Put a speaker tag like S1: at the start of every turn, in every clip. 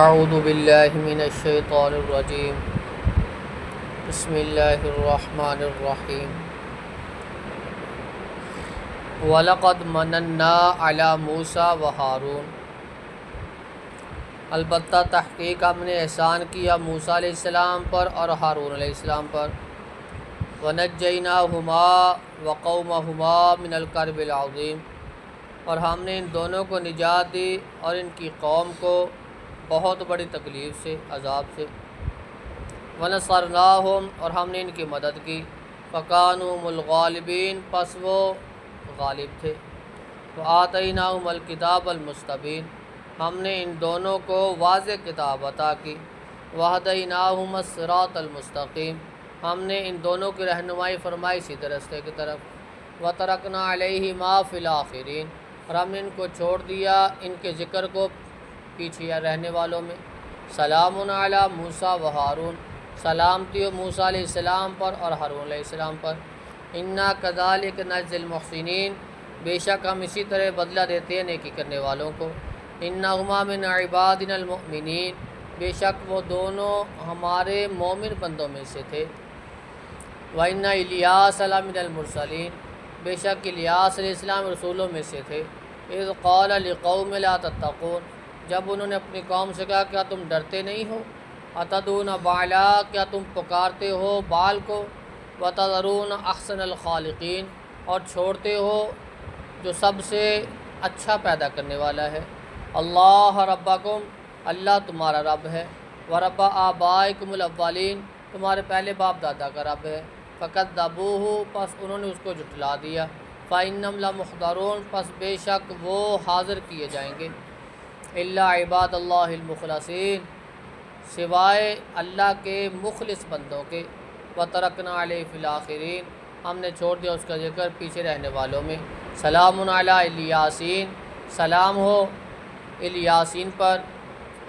S1: اعوذ باللہ من الشیطان الرجیم بسم اللہ الرحمن الرحیم وَلَقَدْ مَنَنَّا عَلَى مُوسَى وَهَارُونَ، البتہ تحقیق ہم نے احسان کیا موسیٰ علیہ السلام پر اور ہارون علیہ السلام پر۔ وَنَجَّيْنَاهُمَا وَقَوْمَهُمَا مِنَ الْكَرْبِ الْعَظِيمِ، اور ہم نے ان دونوں کو نجات دی اور ان کی قوم کو بہت بڑی تکلیف سے، عذاب سے۔ وَنَصَرْنَاهُمْ، اور ہم نے ان کی مدد کی۔ فَكَانُوا هُمُ الْغَالِبِينَ، پس وہ غالب تھے۔ وَآتَيْنَاهُمَ الْكِتَابَ الْمُسْتَبِينَ، ہم نے ان دونوں کو واضح کتاب عطا کی۔ وَهَدَيْنَاهُمَ الصِّرَاطَ الْمُسْتَقِيمَ، ہم نے ان دونوں کی رہنمائی فرمائی سیدھے راستے کی طرف۔ وَتَرَكْنَا عَلَيْهِمَا فِي الْآخِرِينَ، اور ہم نے ان کو چھوڑ دیا ان کے ذکر کو پیچھے یا رہنے والوں میں۔ سلام علی موسیٰ و ہارون، سلامتی ہو موسیٰ علیہ السلام پر اور ہارون علیہ السلام پر۔ انا کذالک نجزی المحسنین، بے شک ہم اسی طرح بدلہ دیتے ہیں نیکی کرنے والوں کو۔ انہما من عبادنا المؤمنین، بے شک وہ دونوں ہمارے مومن بندوں میں سے تھے۔ وَإِنَّ الیاس لَمِنَ الْمُرْسَلِینَ، بے شک الیاس علیہ السلام رسولوں میں سے تھے۔ اذ قال لقوم لا تتقون، جب انہوں نے اپنی قوم سے کہا کیا تم ڈرتے نہیں ہو؟ اتدعون بعلا، کیا تم پکارتے ہو بال کو؟ وتذرون احسن الخالقین، اور چھوڑتے ہو جو سب سے اچھا پیدا کرنے والا ہے۔ اللہ ربکم، اللہ تمہارا رب ہے۔ ورب آبائکم الاولین، تمہارے پہلے باپ دادا کا رب ہے۔ فکذبوہ، پس انہوں نے اس کو جھٹلا دیا۔ فإنہم لمحضرون، پس بے شک وہ حاضر کیے جائیں گے۔ الا عباد اللہ المخلصین، سوائے اللہ کے مخلص بندوں کے۔ وترکنا علیہ فی الآخرین، ہم نے چھوڑ دیا اس کا ذکر پیچھے رہنے والوں میں۔ سلام علی الیاسین، سلام ہو الیاسین پر۔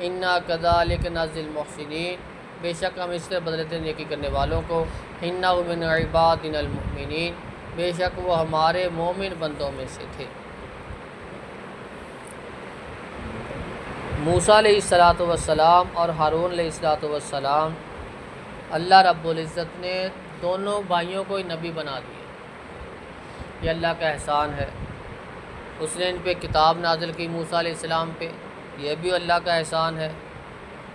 S1: انا کذالک نجزی المحسنین، بے شک ہم اس سے بدلتے نیکی کرنے والوں کو۔ انہ من عبادنا المؤمنین، بے شک وہ ہمارے مومن بندوں میں سے تھے۔ موسیٰ علیہ السلام اور ہارون علیہ السلام، اللہ رب العزت نے دونوں بھائیوں کو نبی بنا دیا۔ یہ اللہ کا احسان ہے۔ اس نے ان پہ کتاب نازل کی موسیٰ علیہ السلام پہ، یہ بھی اللہ کا احسان ہے۔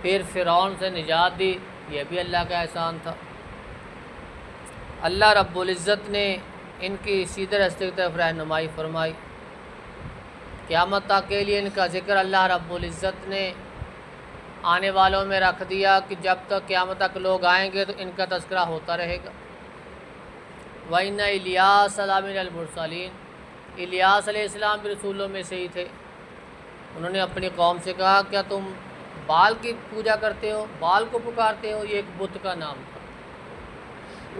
S1: پھر فرعون سے نجات دی، یہ بھی اللہ کا احسان تھا۔ اللہ رب العزت نے ان کی سیدھے راستے کی طرف رہنمائی فرمائی۔ قیامت تک کے لیے ان کا ذکر اللہ رب العزت نے آنے والوں میں رکھ دیا کہ جب تک قیامت تک لوگ آئیں گے تو ان کا تذکرہ ہوتا رہے گا۔ وَإِنَّ الیاس لَمِنَ الْمُرْسَلِینَ، الیاس علیہ السلام بھی رسولوں میں سے ہی تھے۔ انہوں نے اپنی قوم سے کہا کیا تم بال کی پوجا کرتے ہو، بال کو پکارتے ہو؟ یہ ایک بت کا نام تھا،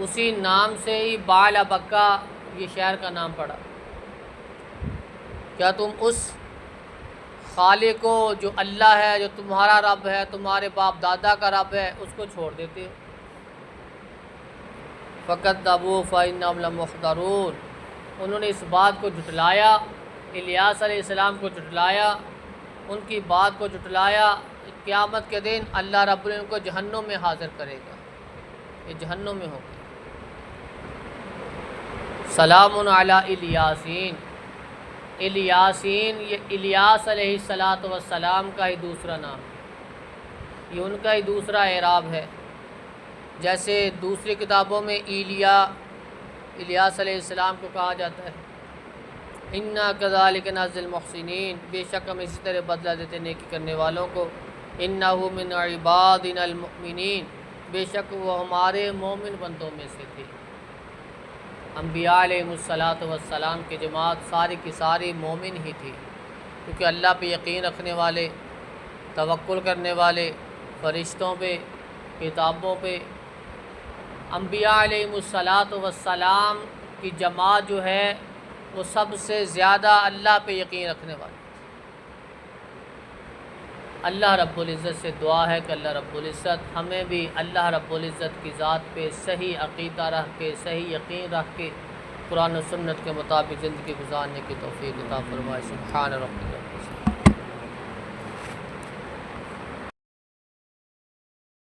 S1: اسی نام سے ہی بال ابکا یہ شہر کا نام پڑا۔ کیا تم اس خالق کو جو اللہ ہے، جو تمہارا رب ہے، تمہارے باپ دادا کا رب ہے، اس کو چھوڑ دیتے ہو؟ فَكَذَّبُوا فَإِنَّهُمْ لَمُحْضَرُونَ، انہوں نے اس بات کو جھٹلایا، الیاس علیہ السلام کو جھٹلایا، ان کی بات کو جھٹلایا۔ قیامت کے دن اللہ رب العالمین کو جہنم میں حاضر کرے گا، یہ جہنم میں ہوگا۔ سلام علی الیاسین، الیاسین یہ الیاس علیہ السلام کا ہی دوسرا نام ہے، یہ ان کا ہی دوسرا اعراب ہے۔ جیسے دوسری کتابوں میں الیاس علیہ السلام کو کہا جاتا ہے۔ انا کذالک نجزی المحسنین، بے شک ہم اسی طرح بدلہ دیتے نیکی کرنے والوں کو۔ انہ من عبادنا المؤمنین، بے شک وہ ہمارے مومن بندوں میں سے تھے۔ انبیاء علیہ السلام کی جماعت ساری کی ساری مومن ہی تھی، کیونکہ اللہ پہ یقین رکھنے والے، توکل کرنے والے، فرشتوں پہ، کتابوں پہ۔ انبیاء علیہ السلام کی جماعت جو ہے وہ سب سے زیادہ اللہ پہ یقین رکھنے والے۔ اللہ رب العزت سے دعا ہے کہ اللہ رب العزت ہمیں بھی اللہ رب العزت کی ذات پہ صحیح عقیدہ رکھ کے، صحیح یقین رکھ کے قرآن و سنت کے مطابق زندگی گزارنے کی توفیق عطا فرمائے۔ سبحان ربک۔